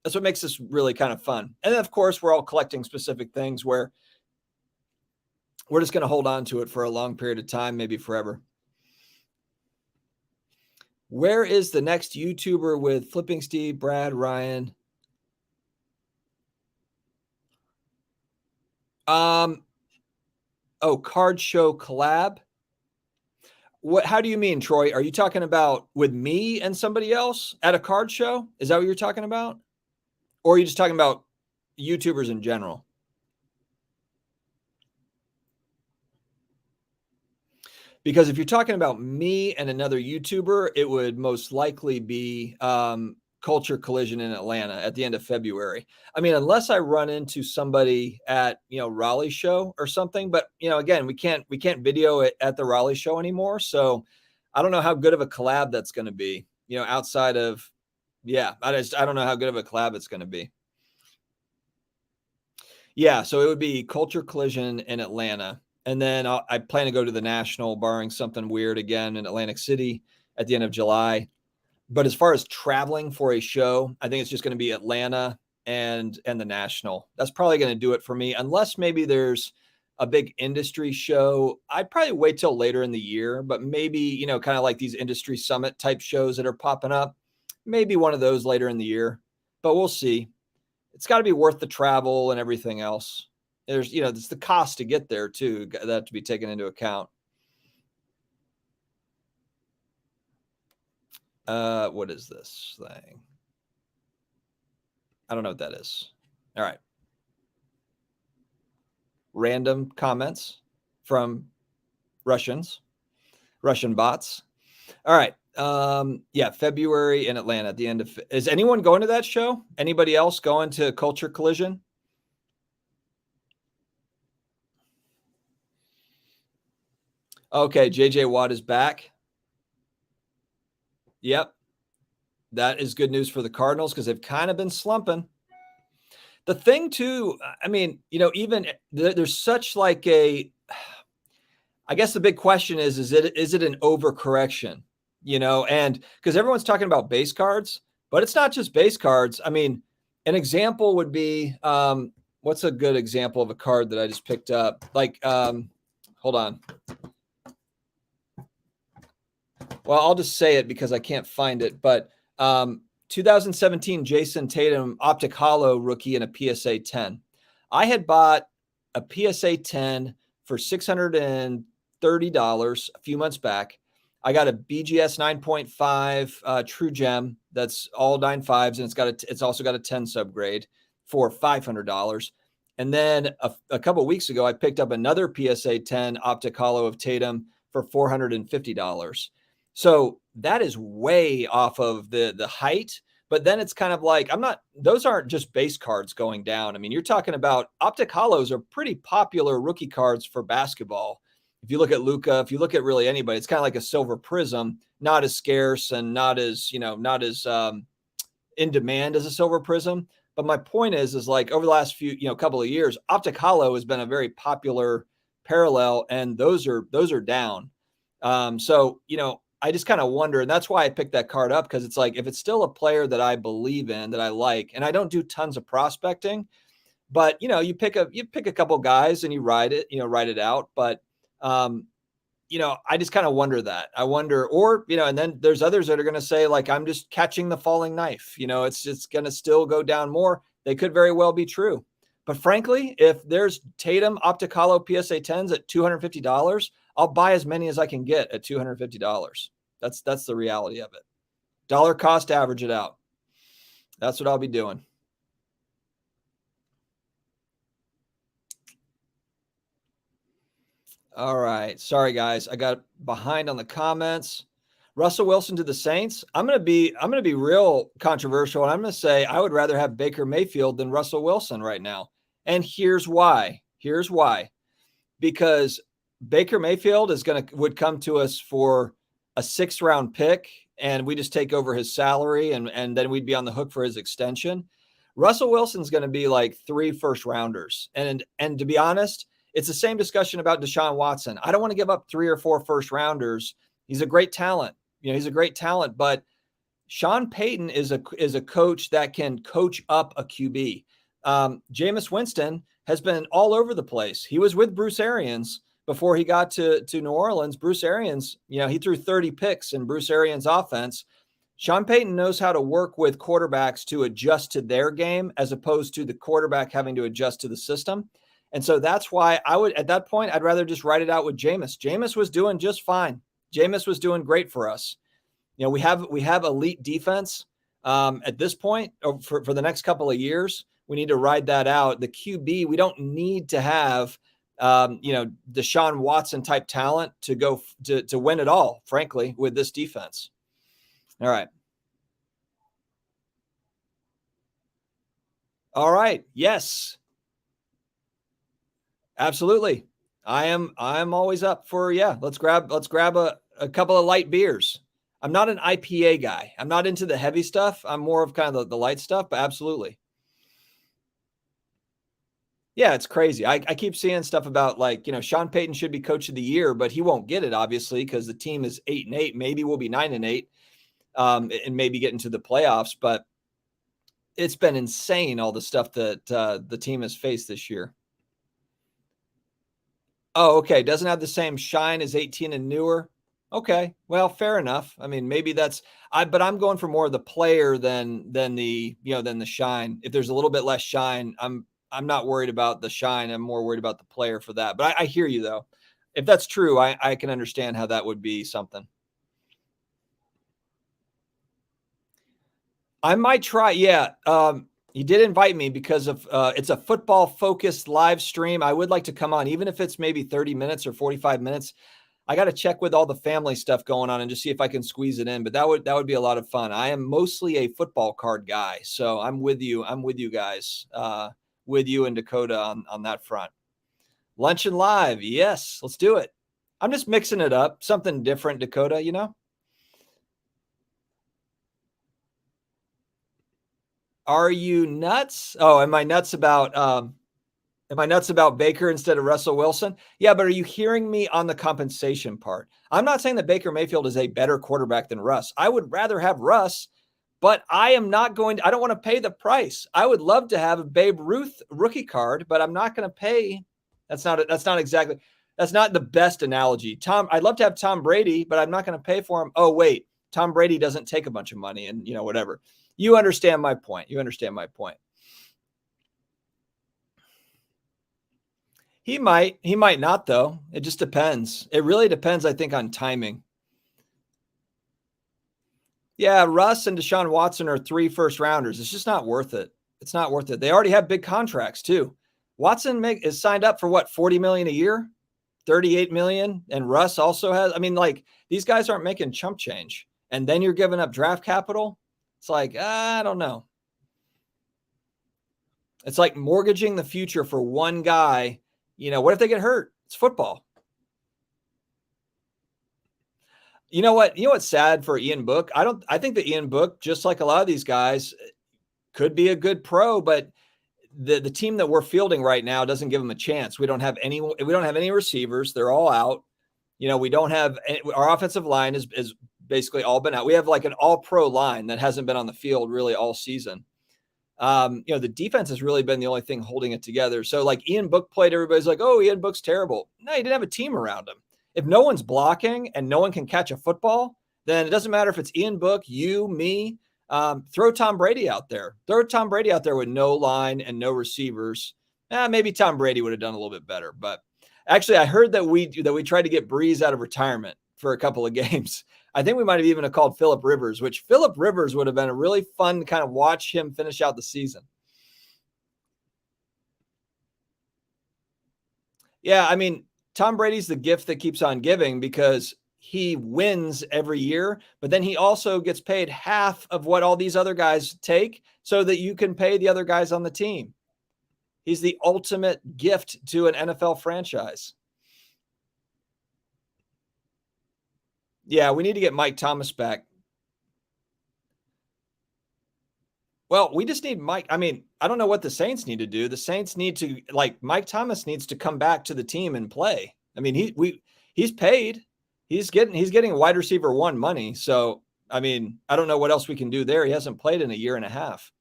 That's what makes this really kind of fun. And then, of course, we're all collecting specific things where we're just going to hold on to it for a long period of time, maybe forever. Where is the next YouTuber with Flipping Steve, Brad, Ryan? Card show collab. How do you mean, Troy? Are you talking about with me and somebody else at a card show? Is that what you're talking about? Or are you just talking about YouTubers in general? Because if you're talking about me and another YouTuber, it would most likely be Culture Collision in Atlanta at the end of February. I mean, unless I run into somebody at Raleigh show or something. But again, we can't video it at the Raleigh show anymore. So I don't know how good of a collab that's going to be. Outside of I don't know how good of a collab it's going to be. Yeah, so it would be Culture Collision in Atlanta. And then I plan to go to the National, barring something weird again, in Atlantic City at the end of July. But as far as traveling for a show, I think it's just going to be Atlanta and the National. That's probably going to do it for me, unless maybe there's a big industry show. I'd probably wait till later in the year, but maybe, kind of like these industry summit type shows that are popping up, maybe one of those later in the year. But we'll see. It's got to be worth the travel and everything else. There's, it's the cost to get there too, that to be taken into account. What is this thing? I don't know what that is. All right. Random comments from Russian bots. All right. February in Atlanta at the end of. Is anyone going to that show? Anybody else going to Culture Collision? Okay, JJ Watt is back. Yep. That is good news for the Cardinals because they've kind of been slumping. The thing too, I mean, even there's such like I guess the big question is it an overcorrection? And because everyone's talking about base cards, but it's not just base cards. I mean, an example would be what's a good example of a card that I just picked up? Like, hold on. Well, I'll just say it because I can't find it. But 2017 Jason Tatum Optic Holo rookie in a PSA 10. I had bought a PSA 10 for $630 a few months back. I got a BGS 9.5 True Gem that's all 9.5s, and it's also got a 10 subgrade for $500. And then a couple of weeks ago, I picked up another PSA 10 Optic Holo of Tatum for $450. So that is way off of the height. But then it's kind of like, those aren't just base cards going down. I mean, you're talking about Optic Holos are pretty popular rookie cards for basketball. If you look at Luka, if you look at really anybody, it's kind of like a silver prism, not as scarce and not as in demand as a silver prism. But my point is like over the last few, couple of years, Optic Holo has been a very popular parallel, and those are down. So, I just kind of wonder, and that's why I picked that card up, because it's like, if it's still a player that I believe in, that I like, and I don't do tons of prospecting, but you pick a couple guys and you ride it out. But I just kind of wonder that. I wonder, or and then there's others that are going to say like, I'm just catching the falling knife. It's going to still go down more. They could very well be true. But frankly, if there's Tatum Optic Holo PSA 10s at $250, I'll buy as many as I can get at $250. That's the reality of it. Dollar cost average it out. That's what I'll be doing. All right. Sorry, guys. I got behind on the comments. Russell Wilson to the Saints. I'm gonna be real controversial, and I'm gonna say I would rather have Baker Mayfield than Russell Wilson right now. And here's why. Here's why. Because Baker Mayfield would come to us for a 6th round pick, and we just take over his salary, and then we'd be on the hook for his extension. Russell Wilson's going to be like 3 first rounders. And to be honest, it's the same discussion about Deshaun Watson. I don't want to give up 3 or 4 first rounders. He's a great talent. He's a great talent, but Sean Payton is a coach that can coach up a QB. Jameis Winston has been all over the place. He was with Bruce Arians before he got to New Orleans. Bruce Arians, he threw 30 picks in Bruce Arians' offense. Sean Payton knows how to work with quarterbacks to adjust to their game as opposed to the quarterback having to adjust to the system. And so that's why at that point, I'd rather just write it out with Jameis. Jameis was doing just fine. Jameis was doing great for us. We have elite defense at this point for the next couple of years. We need to ride that out. The QB, we don't need to have, Deshaun Watson type talent to go to win it all, frankly, with this defense. All right. All right. Yes. Absolutely. I'm always up for, let's grab a couple of light beers. I'm not an IPA guy. I'm not into the heavy stuff. I'm more of kind of the light stuff, but absolutely. Yeah, it's crazy. I keep seeing stuff about Sean Payton should be coach of the year, but he won't get it, obviously, because the team is 8-8. Maybe we'll be 9-8, and maybe get into the playoffs. But it's been insane, all the stuff that the team has faced this year. Oh, okay. Doesn't have the same shine as 18 and newer. Okay. Well, fair enough. I mean, maybe but I'm going for more of the player than the shine. If there's a little bit less shine, I'm not worried about the shine. I'm more worried about the player for that. But I hear you though. If that's true, I can understand how that would be something. I might try. Yeah. You did invite me because of it's a football focused live stream. I would like to come on, even if it's maybe 30 minutes or 45 minutes. I got to check with all the family stuff going on and just see if I can squeeze it in. But that would be a lot of fun. I am mostly a football card guy, so I'm with you. I'm with you guys, with you and Dakota on that front. Luncheon live, yes, let's do it. I'm just mixing it up, something different, Dakota. Are you nuts? Oh, am I nuts about Baker instead of Russell Wilson? Yeah, but are you hearing me on the compensation part? I'm not saying that Baker Mayfield is a better quarterback than Russ. I would rather have Russ, but I don't want to pay the price. I would love to have a Babe Ruth rookie card, but I'm not going to pay. That's not the best analogy. I'd love to have Tom Brady, but I'm not going to pay for him. Oh, wait, Tom Brady doesn't take a bunch of money and, whatever. You understand my point. He might not though. It just depends. It really depends, I think, on timing. Yeah, Russ and Deshaun Watson are 3 first rounders. It's just not worth it. It's not worth it. They already have big contracts too. Watson is signed up for what, 40 million a year, 38 million, and Russ also has. I mean, these guys aren't making chump change, and then you're giving up draft capital. It's like, I don't know. It's like mortgaging the future for one guy. What if they get hurt? It's football. You know what's sad for Ian Book? I think that Ian Book, just like a lot of these guys, could be a good pro, but the team that we're fielding right now doesn't give him a chance. We don't have any receivers. They're all out. We don't have our offensive line is basically all been out. We have like an all pro line that hasn't been on the field really all season. The defense has really been the only thing holding it together. So like Ian Book played, everybody's like, oh, Ian Book's terrible. No, he didn't have a team around him. If no one's blocking and no one can catch a football, then it doesn't matter if it's Ian Book, you, me. Throw Tom Brady out there. Throw Tom Brady out there with no line and no receivers. Maybe Tom Brady would have done a little bit better. But actually, I heard that we tried to get Breeze out of retirement for a couple of games. I think we might have even called Phillip Rivers, which Phillip Rivers would have been a really fun to kind of watch him finish out the season. Yeah, I mean, Tom Brady's the gift that keeps on giving because he wins every year, but then he also gets paid half of what all these other guys take so that you can pay the other guys on the team. He's the ultimate gift to an NFL franchise. Yeah, we need to get Mike Thomas back. Well, we just need Mike. I mean, I don't know what the Saints need to do. The Saints need to, like, Mike Thomas needs to come back to the team and play. I mean, he's paid. He's getting wide receiver one money. So, I mean, I don't know what else we can do there. He hasn't played in a year and a half.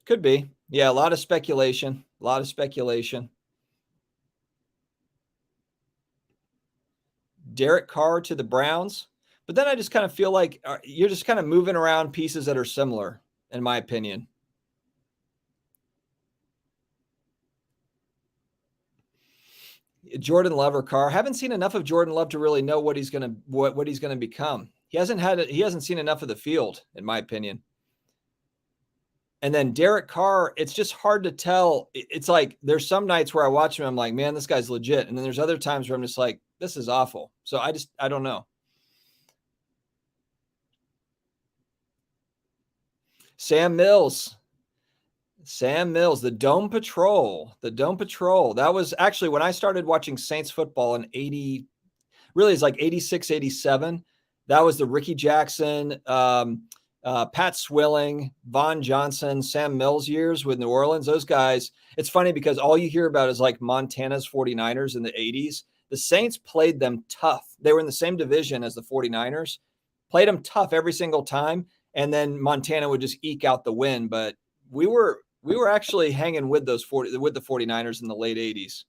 Could be. Yeah, a lot of speculation. A lot of speculation. Derek Carr to the Browns. But then I just kind of feel like you're just kind of moving around pieces that are similar, in my opinion. Jordan Love or Carr. Haven't seen enough of Jordan Love to really know what he's gonna become. He hasn't seen enough of the field, in my opinion. And then Derek Carr, it's just hard to tell. It's like there's some nights where I watch him, I'm like, man, this guy's legit. And then there's other times where I'm just like, this is awful. So I don't know. Sam Mills, the Dome Patrol, That was actually when I started watching Saints football in 80, really it's like 86, 87. That was the Ricky Jackson, Pat Swilling, Von Johnson, Sam Mills years with New Orleans. Those guys, it's funny because all you hear about is like Montana's 49ers in the 80s. The Saints played them tough. They were in the same division as the 49ers, played them tough every single time. And then Montana would just eke out the win. But we were actually hanging with the 49ers in the late 80s.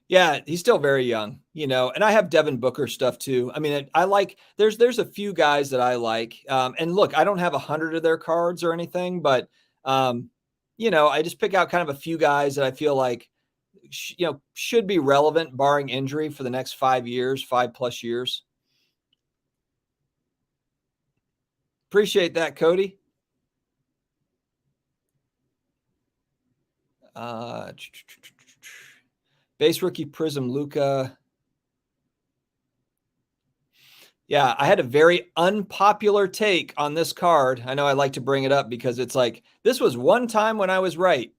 Yeah, he's still very young, and I have Devin Booker stuff too. I mean, I like, there's a few guys that I like. And look, I don't have 100 of their cards or anything, but, I just pick out kind of a few guys that I feel like, should be relevant barring injury for the next 5 years, 5+ years. Appreciate that, Cody. Base rookie Prism Luca. Yeah, I had a very unpopular take on this card. I know I like to bring it up because it's like, this was one time when I was right.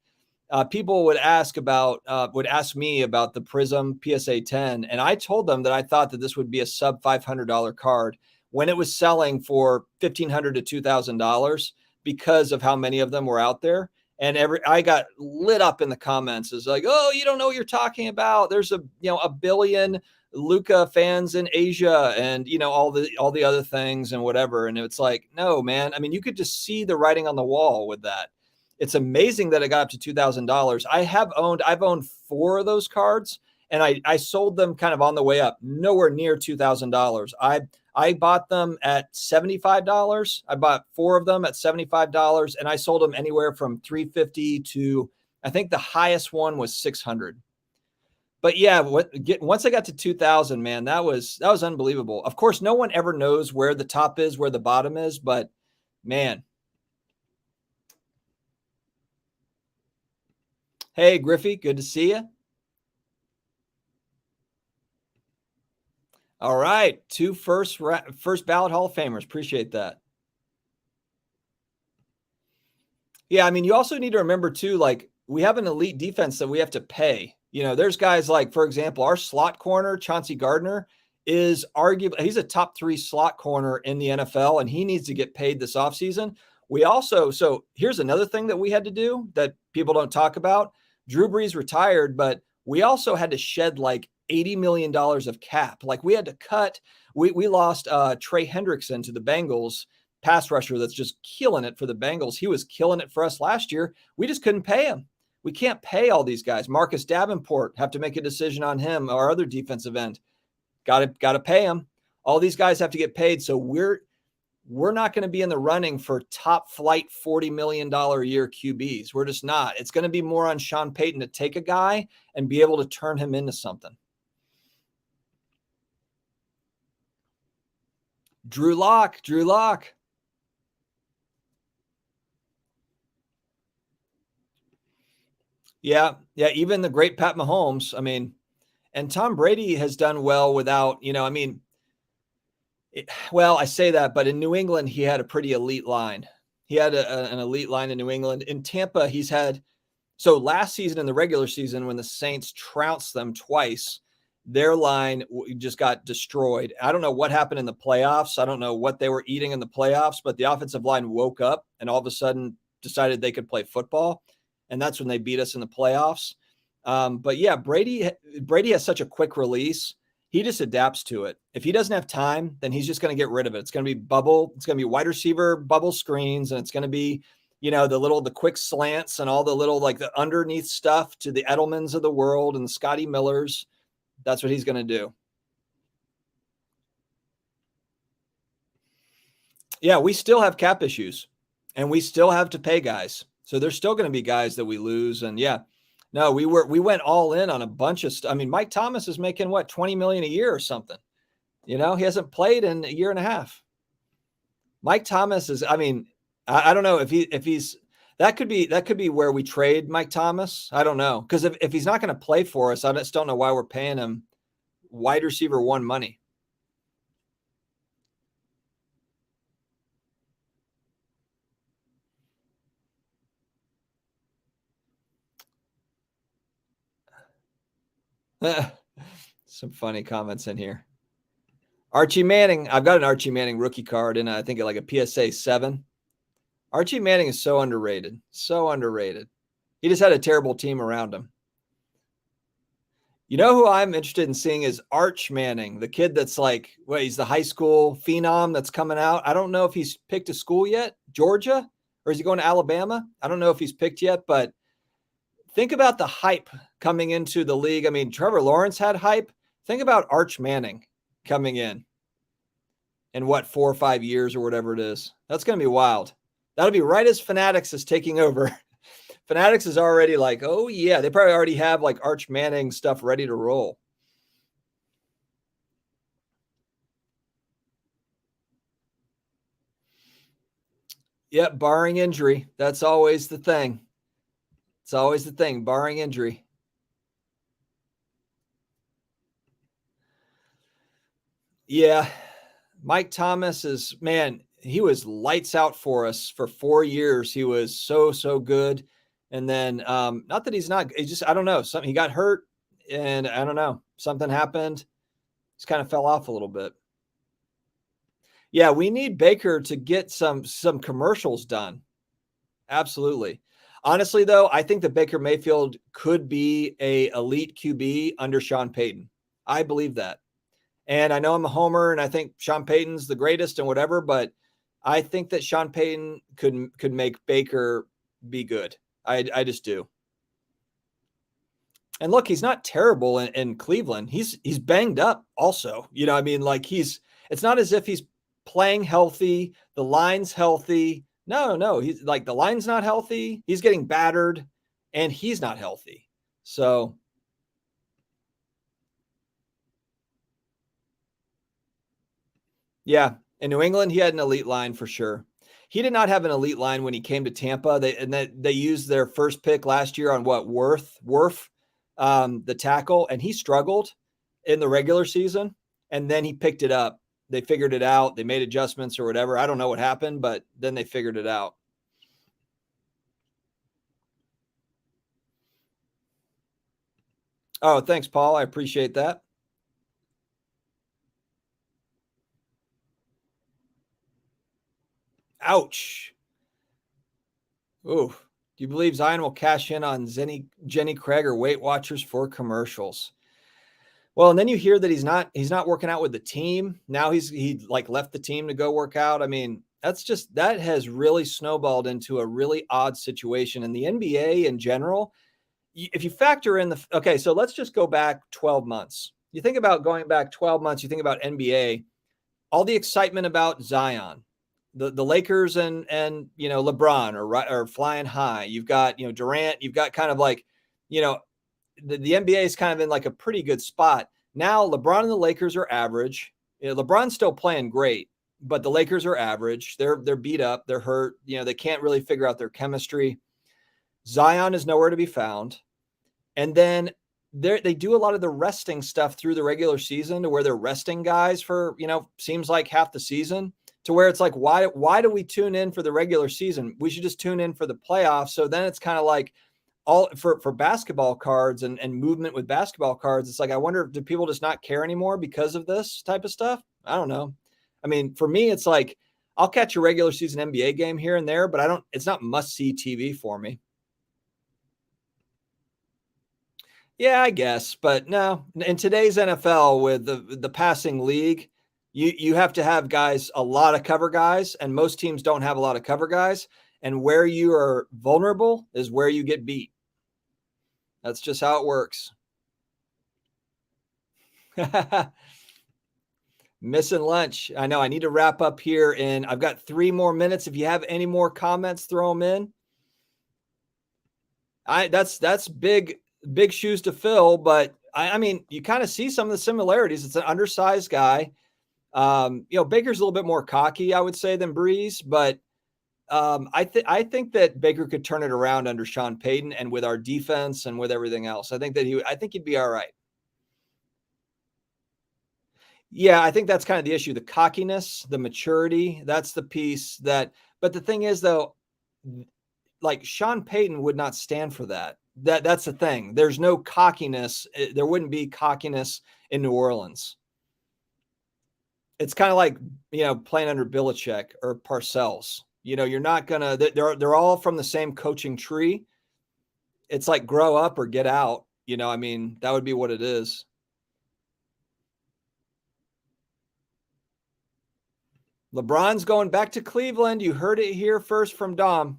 People would ask me about the Prism PSA 10, and I told them that I thought that this would be a sub $500 card when it was selling for $1,500 to $2,000 because of how many of them were out there. And I got lit up in the comments. It's like, oh, you don't know what you're talking about. There's a billion Luca fans in Asia, and all the other things and whatever. And it's like, no, man. I mean, you could just see the writing on the wall with that. It's amazing that it got up to $2,000. I've owned 4 of those cards, and I sold them kind of on the way up, nowhere near $2,000. I bought them at $75. I bought 4 of them at $75, and I sold them anywhere from $350 to, I think the highest one was $600. But yeah, once I got to 2,000, man, that was unbelievable. Of course, no one ever knows where the top is, where the bottom is, but man. Hey, Griffey, good to see you. All right, 2 first ballot Hall of Famers. Appreciate that. Yeah, I mean, you also need to remember too, like, we have an elite defense that we have to pay. There's guys like, for example, our slot corner, Chauncey Gardner, is arguably, he's a top 3 slot corner in the NFL, and he needs to get paid this offseason. So here's another thing that we had to do that people don't talk about. Drew Brees retired, but we also had to shed like $80 million of cap. Like we had to cut, we lost Trey Hendrickson to the Bengals, pass rusher that's just killing it for the Bengals. He was killing it for us last year. We just couldn't pay him. We can't pay all these guys. Marcus Davenport, have to make a decision on him, our other defensive end. Got to pay him. All these guys have to get paid. So we're not going to be in the running for top flight $40 million a year QBs. We're just not. It's going to be more on Sean Payton to take a guy and be able to turn him into something. Drew Lock. Yeah. Even the great Pat Mahomes. I mean, and Tom Brady has done well without, I mean, Well, I say that, but in New England, he had a pretty elite line. He had an elite line in New England. In Tampa, he's had so last season in the regular season, when the Saints trounced them twice, their line just got destroyed. I don't know what happened in the playoffs. I don't know what they were eating in the playoffs, but the offensive line woke up and all of a sudden decided they could play football. And that's when they beat us in the playoffs. But yeah, Brady has such a quick release. He just adapts to it. If he doesn't have time, then he's just going to get rid of it. It's going to be bubble. It's going to be wide receiver bubble screens, and it's going to be, the quick slants and all the little, like the underneath stuff to the Edelmans of the world and the Scotty Millers. That's what he's going to do. Yeah, we still have cap issues and we still have to pay guys. So there's still going to be guys that we lose. And yeah, no, we went all in on a bunch of stuff. I mean, Mike Thomas is making what, 20 million a year or something. He hasn't played in a year and a half. Mike Thomas is, I mean, I don't know if he's that could be where we trade Mike Thomas. I don't know. Because if he's not going to play for us, I just don't know why we're paying him wide receiver one money. Some funny comments in here. Archie Manning. I've got an Archie Manning rookie card and I think like a PSA 7. Archie Manning is so underrated. So underrated. He just had a terrible team around him. You know who I'm interested in seeing is Arch Manning, the kid that's like, he's the high school phenom that's coming out. I don't know if he's picked a school yet, Georgia, or is he going to Alabama? I don't know if he's picked yet, but think about the hype coming into the league. I mean, Trevor Lawrence had hype. Think about Arch Manning coming in 4 or 5 years or whatever it is. That's going to be wild. That'll be right as Fanatics is taking over. Fanatics is already like, oh yeah, they probably already have like Arch Manning stuff ready to roll. Yep, barring injury. That's always the thing. It's always the thing, barring injury. Yeah, Mike Thomas is, man, he was lights out for us for 4 years. He was so good. And then, not that he's not, he just, I don't know, he got hurt and I don't know, something happened. Just kind of fell off a little bit. Yeah, we need Baker to get some commercials done. Absolutely. Honestly, though, I think that Baker Mayfield could be a elite QB under Sean Payton. I believe that. And I know I'm a homer and I think Sean Payton's the greatest and whatever, but I think that Sean Payton could make Baker be good. I just do. And look, he's not terrible in Cleveland. He's banged up also. I mean, like it's not as if he's playing healthy. The line's healthy. No. He's like, the line's not healthy. He's getting battered and he's not healthy. So yeah, in New England, he had an elite line for sure. He did not have an elite line when he came to Tampa. They used their first pick last year on what, Worth, the tackle, and he struggled in the regular season, and then he picked it up. They figured it out. They made adjustments or whatever. I don't know what happened, but then they figured it out. Oh, thanks, Paul. I appreciate that. Ouch. Ooh. Do you believe Zion will cash in on Jenny Craig or Weight Watchers for commercials? Well, and then you hear that he's not working out with the team. Now he like left the team to go work out. I mean, that has really snowballed into a really odd situation in the NBA in general. If you factor in okay, so let's just go back 12 months. You think about going back 12 months, you think about NBA, all the excitement about Zion, the Lakers and LeBron are flying high. You've got, Durant, you've got kind of like, the NBA is kind of in like a pretty good spot. Now LeBron and the Lakers are average. LeBron's still playing great, but the Lakers are average. They're beat up, they're hurt. They can't really figure out their chemistry. Zion is nowhere to be found. And then they do a lot of the resting stuff through the regular season to where they're resting guys for, seems like half the season, to where it's like, why do we tune in for the regular season? We should just tune in for the playoffs. So then it's kind of like all for basketball cards and movement with basketball cards. It's like, I wonder, do people just not care anymore because of this type of stuff? I don't know. I mean, for me, it's like, I'll catch a regular season NBA game here and there, but it's not must see TV for me. Yeah, I guess, but no, in today's NFL with the passing league, you have to have guys, a lot of cover guys, and most teams don't have a lot of cover guys. And where you are vulnerable is where you get beat. That's just how it works. Missing lunch. I know I need to wrap up here, and I've got 3 more minutes. If you have any more comments, throw them in. That's big shoes to fill, but I mean, you kind of see some of the similarities. It's an undersized guy. Baker's a little bit more cocky, I would say, than Breeze, but I think that Baker could turn it around under Sean Payton, and with our defense and with everything else, I think he'd be all right. Yeah, I think that's kind of the issue. The cockiness, the maturity, that's the piece but the thing is, though, like Sean Payton would not stand for that. That's the thing. There's no cockiness. There wouldn't be cockiness in New Orleans. It's kind of like, playing under Belichick or Parcells. You're not going to, they're all from the same coaching tree. It's like, grow up or get out. I mean, that would be what it is. LeBron's going back to Cleveland. You heard it here first from Dom.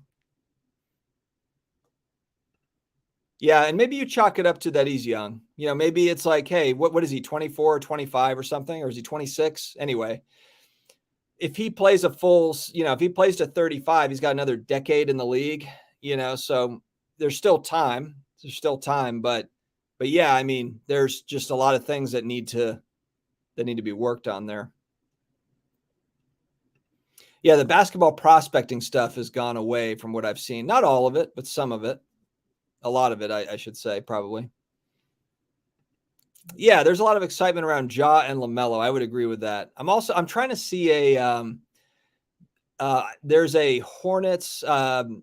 Yeah, and maybe you chalk it up to that he's young. Maybe it's like, hey, what is he, 24 or 25 or something? Or is he 26? Anyway, if he plays if he plays to 35, he's got another decade in the league, so there's still time. But yeah, I mean, there's just a lot of things that need to be worked on there. Yeah, the basketball prospecting stuff has gone away from what I've seen. Not all of it, but some of it. A lot of it, I should say, probably. Yeah, there's a lot of excitement around Ja and LaMelo. I would agree with that. I'm trying to see there's a Hornets.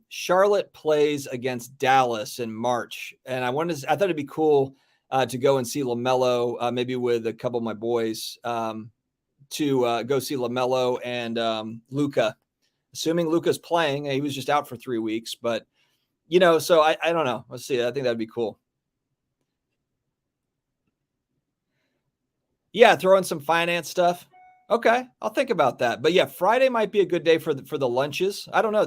Charlotte plays against Dallas in March, and I thought it'd be cool to go and see LaMelo, maybe with a couple of my boys, to go see LaMelo and Luka. Assuming Luka's playing, he was just out for 3 weeks, but so I don't know. Let's see. I think that'd be cool. Yeah, throw in some finance stuff. Okay, I'll think about that. But yeah, Friday might be a good day for the lunches. I don't know.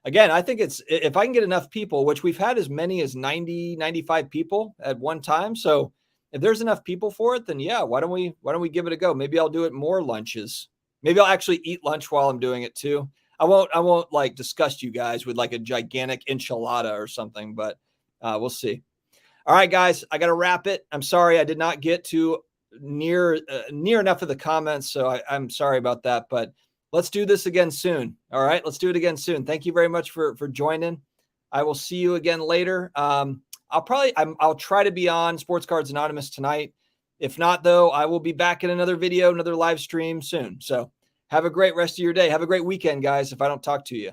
I think it's, if I can get enough people, which we've had as many as 90, 95 people at one time. So if there's enough people for it, then yeah, why don't we give it a go? Maybe I'll do it more lunches. Maybe I'll actually eat lunch while I'm doing it too. I won't like disgust you guys with like a gigantic enchilada or something, but we'll see. All right, guys, I got to wrap it. I'm sorry I did not get to near enough of the comments, so I'm sorry about that, but let's do this again soon. All right, let's do it again soon. Thank you very much for joining. I will see you again later. I'll try to be on Sports Cards Anonymous tonight. If not, though, I will be back in another video, another live stream soon. So have a great rest of your day. Have a great weekend, guys, if I don't talk to you.